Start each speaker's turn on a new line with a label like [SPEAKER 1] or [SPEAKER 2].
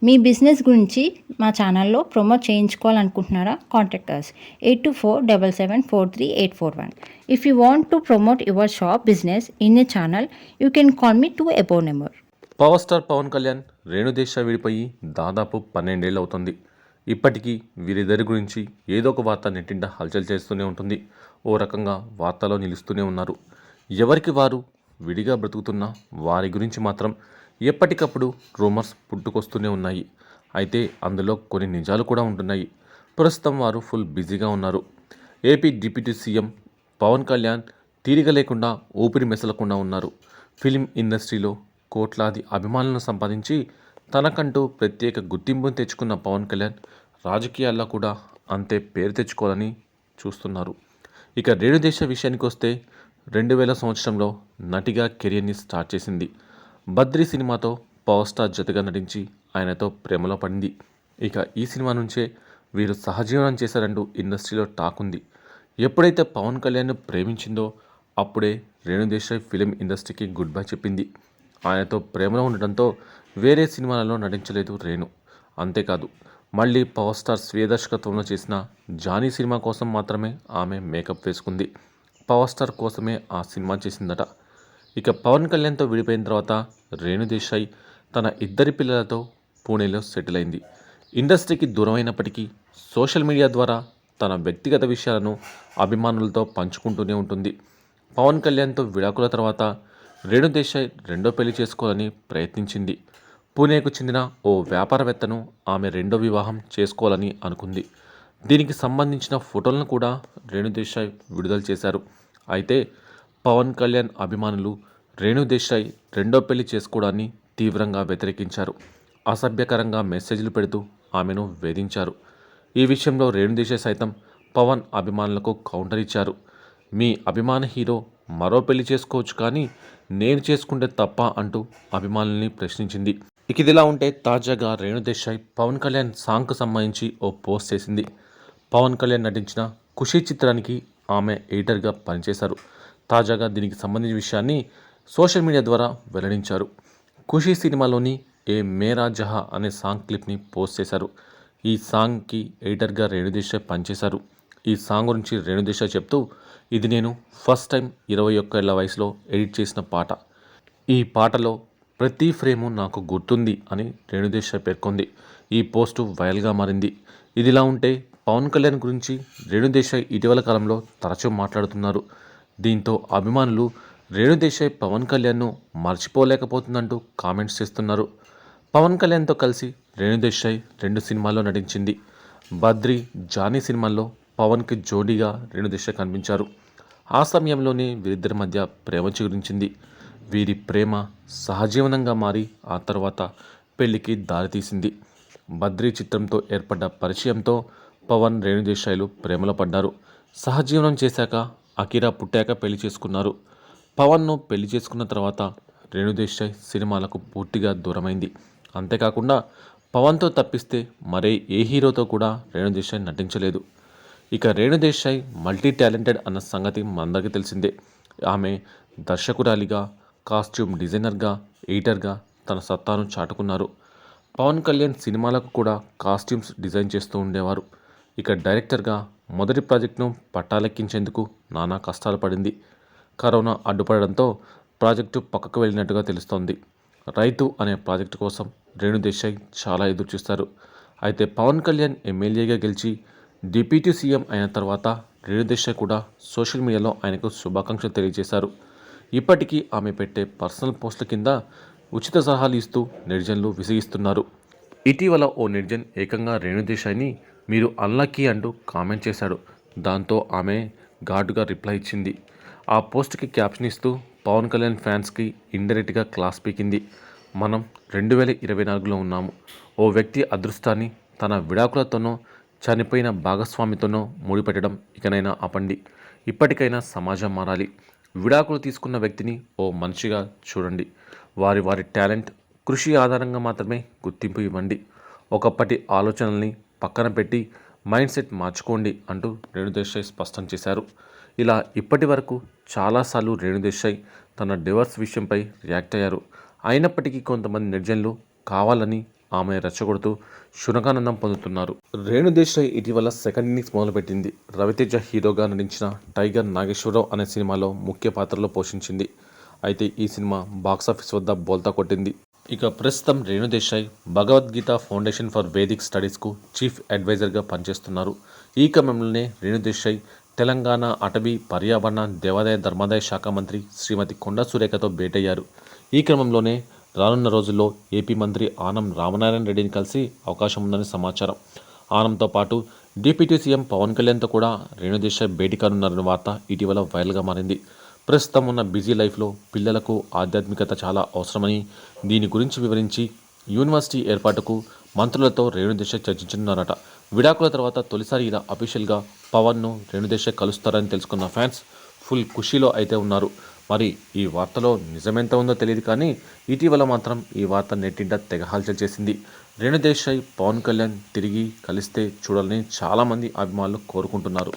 [SPEAKER 1] మీ business గురించి మా ఛానల్లో ప్రమోట్ చేయించుకోవాలనుకుంటున్నారా? Contact us 8247743841. If you want to promote your shop business in a channel, you can call me to above number.
[SPEAKER 2] Power star Pawan Kalyan రేణుదేశ విడిపోయి దాదాపు 12 ఏళ్ళు అవుతుంది. ఇప్పటికీ వీరిద్దరి గురించి ఏదో ఒక వార్త నెట్టింట హల్చల్ చేస్తూనే ఉంటుంది. ఓ రకంగా వార్తలో నిలుస్తూనే ఉన్నారు. ఎవరికి వారు విడిగా బ్రతుకుతున్నా వారి గురించి మాత్రం ఎప్పటికప్పుడు రూమర్స్ పుట్టుకొస్తూనే ఉన్నాయి. అయితే అందులో కొన్ని నిజాలు కూడా ఉంటున్నాయి. ప్రస్తుతం వారు ఫుల్ బిజీగా ఉన్నారు. AP deputy CM Pawan Kalyan తీరిక లేకుండా ఊపిరి మెసలకుండా ఉన్నారు. ఫిలిం ఇండస్ట్రీలో కోట్లాది అభిమానులను సంపాదించి తనకంటూ ప్రత్యేక గుర్తింపును తెచ్చుకున్న పవన్ కళ్యాణ్ రాజకీయాల్లో కూడా అంతే పేరు తెచ్చుకోవాలని చూస్తున్నారు. ఇక రేణుదేశ విషయానికి వస్తే 2000 సంవత్సరంలో నటిగా కెరియర్ని స్టార్ట్ చేసింది. బద్రీ సినిమాతో పవర్ స్టార్ జతగా నటించి ఆయనతో ప్రేమలో పడింది. ఇక ఈ సినిమా నుంచే వీరు సహజీవనం చేశారంటూ ఇండస్ట్రీలో టాక్ ఉంది. ఎప్పుడైతే పవన్ కళ్యాణ్ను ప్రేమించిందో అప్పుడే రేణుదేశాయ్ ఫిలిం ఇండస్ట్రీకి గుడ్ బై చెప్పింది. ఆయనతో ప్రేమలో ఉండడంతో వేరే సినిమాలలో నటించలేదు రేణు. అంతేకాదు మళ్ళీ పవర్ స్టార్ స్వీయ దర్శకత్వంలో చేసిన జానీ సినిమా కోసం మాత్రమే ఆమె మేకప్ వేసుకుంది. పవర్ స్టార్ కోసమే ఆ సినిమా చేసిందట. ఇక పవన్ కళ్యాణ్తో విడిపోయిన తర్వాత రేణుదేశాయ్ తన ఇద్దరి పిల్లలతో పూణేలో సెటిల్ అయింది. ఇండస్ట్రీకి దూరం అయినప్పటికీ సోషల్ మీడియా ద్వారా తన వ్యక్తిగత విషయాలను అభిమానులతో పంచుకుంటూనే ఉంటుంది. పవన్ కళ్యాణ్తో విడాకుల తర్వాత రేణుదేశాయ్ రెండో పెళ్లి చేసుకోవాలని ప్రయత్నించింది. పూణేకు చెందిన ఓ వ్యాపారవేత్తను ఆమె రెండో వివాహం చేసుకోవాలని అనుకుంది. దీనికి సంబంధించిన ఫోటోలను కూడా రేణుదేశాయ్ విడుదల చేశారు. అయితే పవన్ కళ్యాణ్ అభిమానులు రేణుదేశాయ్ రెండో పెళ్లి చేసుకోవడాన్ని తీవ్రంగా వ్యతిరేకించారు. అసభ్యకరంగా మెసేజ్లు పెడుతూ ఆమెను వేధించారు. ఈ విషయంలో రేణుదేశాయ్ సైతం పవన్ అభిమానులకు కౌంటర్ ఇచ్చారు. మీ అభిమాన హీరో మరో పెళ్లి చేసుకోవచ్చు కానీ నేను చేసుకుంటే తప్ప అంటూ అభిమానుల్ని ప్రశ్నించింది. ఇక ఇదిలా ఉంటే తాజాగా రేణుదేశాయ్ పవన్ కళ్యాణ్ సాంగ్కు సంబంధించి ఓ పోస్ట్ చేసింది. పవన్ కళ్యాణ్ నటించిన ఖుషీ చిత్రానికి ఆమె ఎడిటర్గా పనిచేశారు. తాజాగా దీనికి సంబంధించిన విషయాన్ని సోషల్ మీడియా ద్వారా వెల్లడించారు. ఖుషీ సినిమాలోని ఏ మేరా జహా అనే సాంగ్ క్లిప్ని పోస్ట్ చేశారు. ఈ సాంగ్కి ఎడిటర్గా రేణుదేశాయ్ పనిచేశారు. ఈ సాంగ్ గురించి రేణుదేశాయ్ చెప్తూ, ఇది నేను ఫస్ట్ టైం 21 ఏళ్ల వయసులో ఎడిట్ చేసిన పాట. ఈ పాటలో ప్రతి ఫ్రేము నాకు గుర్తుంది అని రేణుదేశాయ్ పేర్కొంది. ఈ పోస్టు వైరల్గా మారింది. ఇదిలా ఉంటే పవన్ కళ్యాణ్ గురించి రేణుదేశాయ్ ఇటీవల కాలంలో తరచూ మాట్లాడుతున్నారు. దీంతో అభిమానులు రేణుదేశాయ్ పవన్ కళ్యాణ్ను మర్చిపోలేకపోతుందంటూ కామెంట్స్ చేస్తున్నారు. పవన్ కళ్యాణ్తో కలిసి రేణుదేశాయ్ 2 సినిమాల్లో నటించింది. బద్రీ, జానీ సినిమాల్లో పవన్కి జోడీగా రేణుదేశాయ్ కనిపించారు. ఆ సమయంలోనే వీరిద్దరి మధ్య ప్రేమ చిగురించింది. వీరి ప్రేమ సహజీవనంగా మారి ఆ తర్వాత పెళ్లికి దారితీసింది. బద్రీ చిత్రంతో ఏర్పడ్డ పరిచయంతో పవన్ రేణుదేశాయ్లు ప్రేమలో పడ్డారు. సహజీవనం చేశాక అకిరా పుట్టాక పెళ్లి చేసుకున్నారు. పవన్ను పెళ్లి చేసుకున్న తర్వాత రేణుదేశాయ్ సినిమాలకు పూర్తిగా దూరమైంది. అంతేకాకుండా పవన్తో తప్పిస్తే మరే ఏ హీరోతో కూడా రేణుదేశాయ్ నటించలేదు. ఇక రేణుదేశాయ్ మల్టీ టాలెంటెడ్ అన్న సంగతి మనందరికీ తెలిసిందే. ఆమె దర్శకురాలిగా, కాస్ట్యూమ్ డిజైనర్గా, ఎడిటర్గా తన సత్తాను చాటుకున్నారు. పవన్ కళ్యాణ్ సినిమాలకు కూడా కాస్ట్యూమ్స్ డిజైన్ చేస్తూ ఉండేవారు. ఇక డైరెక్టర్గా మొదటి ప్రాజెక్టును పట్టాలెక్కించేందుకు నానా కష్టాలు పడింది. కరోనా అడ్డుపడడంతో ప్రాజెక్టు పక్కకు వెళ్ళినట్టుగా తెలుస్తోంది. రైతు అనే ప్రాజెక్టు కోసం రేణుదేశాయ్ చాలా ఎదురుచూస్తారు. అయితే పవన్ కళ్యాణ్ ఎమ్మెల్యేగా గెలిచి డిప్యూటీ సీఎం అయిన తర్వాత రేణుదేశాయ్ కూడా సోషల్ మీడియాలో ఆయనకు శుభాకాంక్షలు తెలియజేశారు. ఇప్పటికీ ఆమె పెట్టే పర్సనల్ పోస్టుల కింద ఉచిత సలహాలు ఇస్తూ నెటిజన్లు విసిగిస్తున్నారు. ఇటీవల ఓ నెటిజన్ ఏకంగా రేణుదేశాయ్ని మీరు అన్లక్కీ అంటూ కామెంట్ చేశాడు. దాంతో ఆమె ఘాటుగా రిప్లై ఇచ్చింది. ఆ పోస్ట్కి క్యాప్షన్ ఇస్తూ పవన్ కళ్యాణ్ ఫ్యాన్స్కి ఇండైరెక్ట్గా క్లాస్ పీకింది. మనం 2024లో ఉన్నాము. ఓ వ్యక్తి అదృష్టాన్ని తన విడాకులతోనో చనిపోయిన భాగస్వామితోనో ముడిపెట్టడం ఇకనైనా ఆపండి. ఇప్పటికైనా సమాజం మారాలి. విడాకులు తీసుకున్న వ్యక్తిని ఓ మనిషిగా చూడండి. వారి వారి టాలెంట్, కృషి ఆధారంగా మాత్రమే గుర్తింపు ఇవ్వండి. ఒకప్పటి ఆలోచనల్ని పక్కన పెట్టి మైండ్ సెట్ మార్చుకోండి అంటూ రేణుదేశాయ్ స్పష్టం చేశారు. ఇలా ఇప్పటి వరకు చాలాసార్లు రేణుదేశాయ్ తన డివోర్స్ విషయంపై రియాక్ట్ అయ్యారు. అయినప్పటికీ కొంతమంది నెటిజన్లు కావాలని ఆమె రెచ్చగొడుతూ శునకానందం పొందుతున్నారు. రేణుదేశాయ్ ఇటీవల సెకండ్ ఇన్నింగ్స్ మొదలుపెట్టింది. రవితేజ హీరోగా నటించిన టైగర్ నాగేశ్వరరావు అనే సినిమాలో ముఖ్య పాత్రలో పోషించింది. అయితే ఈ సినిమా బాక్సాఫీస్ వద్ద బోల్తా కొట్టింది. ఇక ప్రస్తుతం Renu Desai Bhagavad Gita foundation for Vedic స్టడీస్కు chief అడ్వైజర్గా పనిచేస్తున్నారు. ఈ క్రమంలోనే రేణుదేశాయ్ తెలంగాణ అటవీ పర్యావరణ దేవాదాయ ధర్మాదాయ శాఖ మంత్రి శ్రీమతి కొండా సురేఖతో భేటయ్యారు. ఈ క్రమంలోనే రానున్న రోజుల్లో ఏపీ మంత్రి ఆనం రామనారాయణ రెడ్డిని కలిసి అవకాశం ఉందని సమాచారం. ఆనంతో పాటు డిప్యూటీ సీఎం పవన్ కళ్యాణ్తో కూడా రేణుదేశాయ్ భేటీ కానున్నారన్న వార్త ఇటీవల వైరల్గా మారింది. ప్రస్తుతం ఉన్న బిజీ లైఫ్లో పిల్లలకు ఆధ్యాత్మికత చాలా అవసరమని, దీని గురించి వివరించి యూనివర్సిటీ ఏర్పాటుకు మంత్రులతో రేణుదేశాయ్ చర్చించనున్నారట. విడాకుల తర్వాత తొలిసారి ఇలా అఫీషియల్గా పవన్ను రేణుదేశాయ్ కలుస్తారని తెలుసుకున్న ఫ్యాన్స్ ఫుల్ ఖుషీలో అయితే ఉన్నారు. మరి ఈ వార్తలో నిజమెంత ఉందో తెలియదు, కానీ ఇటీవల మాత్రం ఈ వార్త నెట్టింట తెగ హల్చల్ చేసింది. రేణుదేశాయ్ పవన్ కళ్యాణ్ తిరిగి కలిస్తే చూడాలని చాలామంది అభిమానులు కోరుకుంటున్నారు.